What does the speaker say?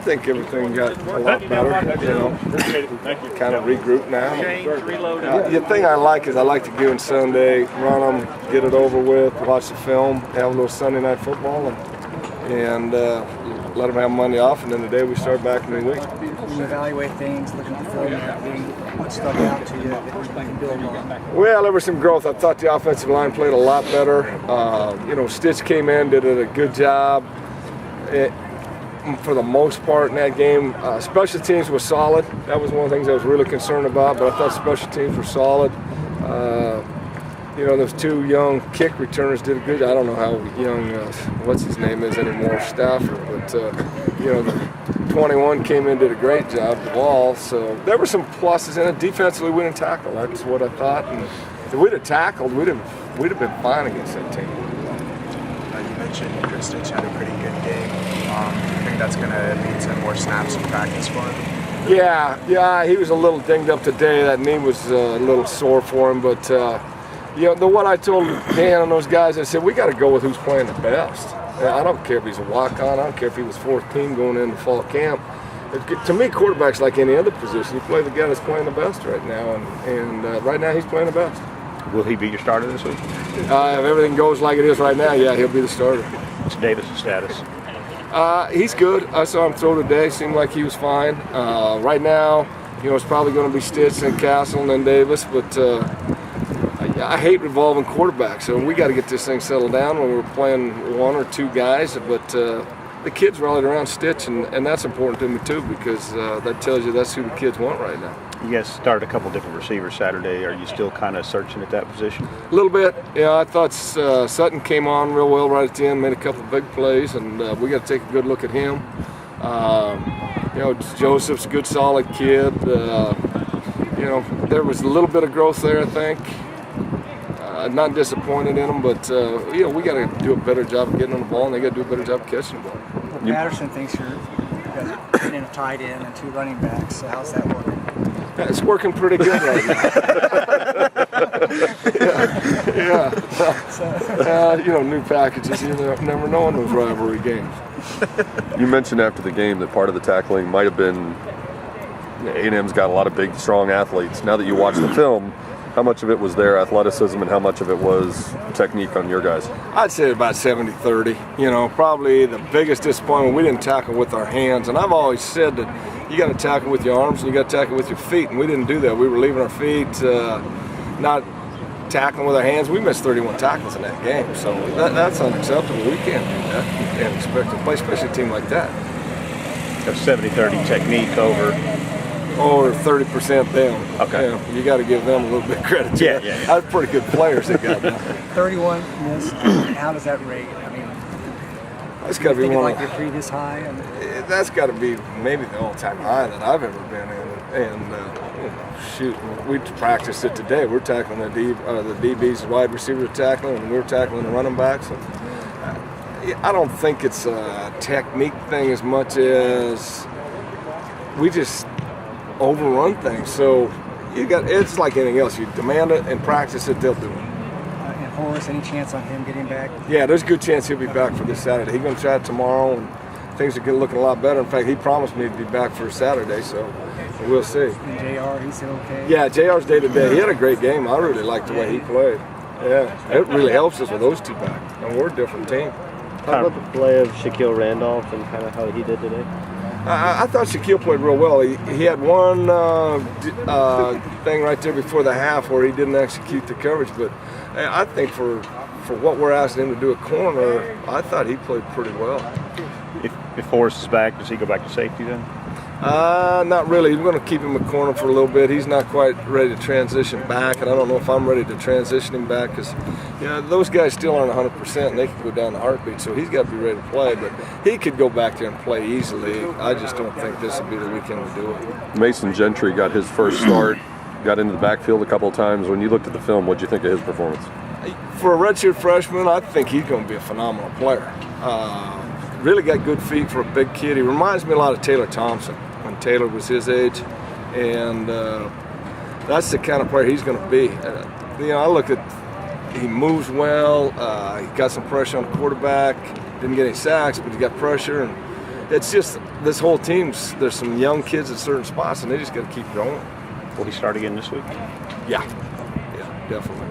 think everything got a lot better. Kind of regroup now. The thing I like is I like to go on Sunday, run them, get it over with, watch the film, have a little Sunday night football, and let them have Monday off, and then the day we start back in the week. You evaluate things, looking at the film, what stuck out to you that you can build on? Well, there was some growth. I thought the offensive line played a lot better. Stitch came in, did a good job for the most part in that game. Special teams was solid. That was one of the things I was really concerned about, but I thought special teams were solid. Those two young kick returners did a good job. I don't know how young, what's his name is anymore, Stafford, but, the 21 came in, did a great job, the ball. So there were some pluses in it. Defensively, we didn't tackle. That's what I thought. And if we'd have tackled, we'd have been fine against that team. You mentioned Stitch had a pretty good game. Do you think that's going to lead to more snaps in practice for him? Yeah, he was a little dinged up today. That knee was a little sore for him, but what I told Dan and those guys, I said, we got to go with who's playing the best. I don't care if he's a walk-on. I don't care if he was fourth team going into fall camp. To me, quarterback's like any other position. You play the guy that's playing the best right now, and right now he's playing the best. Will he be your starter this week? If everything goes like it is right now, yeah, he'll be the starter. What's Davis' status? He's good. I saw him throw today. Seemed like he was fine. Right now, it's probably going to be Stitch and Castle and then Davis, but I hate revolving quarterbacks, so we got to get this thing settled down when we're playing one or two guys. But the kids rallied around Stitch, and that's important to me too, because that tells you that's who the kids want right now. You guys started a couple different receivers Saturday. Are you still kind of searching at that position? A little bit. Yeah, I thought Sutton came on real well right at the end, made a couple of big plays, and we got to take a good look at him. Joseph's a good, solid kid. There was a little bit of growth there, I think. Not disappointed in them, but we got to do a better job of getting on the ball, and they got to do a better job of catching the ball. Well, Patterson thinks you guys are putting in a tight end and two running backs. So how's that working? It's working pretty good right now. New packages. You never know in those rivalry games. You mentioned after the game that part of the tackling might have been A&M's got a lot of big, strong athletes. Now that you watch the film, how much of it was their athleticism and how much of it was technique on your guys? I'd say about 70-30. Probably the biggest disappointment, we didn't tackle with our hands. And I've always said that you got to tackle with your arms and you got to tackle with your feet. And we didn't do that. We were leaving our feet, not tackling with our hands. We missed 31 tackles in that game. So that's unacceptable. We can't do that. You can't expect to play, especially a team like that. That's 70-30 technique over 30% them. Okay. You got to give them a little bit of credit. Yeah. That's pretty good players they got now. 31 missed. How does that rate? I mean, that's got to be one like your previous high. That's got to be maybe the all-time high that I've ever been in. And we practiced it today. We're tackling the DBs, wide receivers tackling, and we're tackling the running backs. And, I don't think it's a technique thing as much as we just overrun things. So it's like anything else. You demand it and practice it, they'll do it. And Horace, any chance on him getting back? Yeah, there's a good chance he'll be back for this Saturday. He's going to try it tomorrow, and things are looking a lot better. In fact, he promised me to be back for Saturday, so we'll see. And JR, he's still okay? Yeah, JR's day to day. He had a great game. I really liked the way he played. Yeah, it really helps us with those two back, and we're a different team. How about the play of Shaquille Randolph and kind of how he did today? I thought Shaquille played real well. He had one thing right there before the half where he didn't execute the coverage, but I think for what we're asking him to do at corner, I thought he played pretty well. If Forrest is back, does he go back to safety then? Not really. We're going to keep him at corner for a little bit. He's not quite ready to transition back, and I don't know if I'm ready to transition him back because those guys still aren't 100% and they can go down the heartbeat, so he's got to be ready to play. But he could go back there and play easily. I just don't think this will be the weekend to do it. Mason Gentry got his first start, got into the backfield a couple of times. When you looked at the film, what did you think of his performance? For a redshirt freshman, I think he's going to be a phenomenal player. Really got good feet for a big kid. He reminds me a lot of Taylor Thompson when Taylor was his age, and that's the kind of player he's going to be. I look at, he moves well. He got some pressure on the quarterback. Didn't get any sacks, but he got pressure, and it's just this whole team's. There's some young kids at certain spots, and they just got to keep growing. Will he start again this week? Yeah, definitely.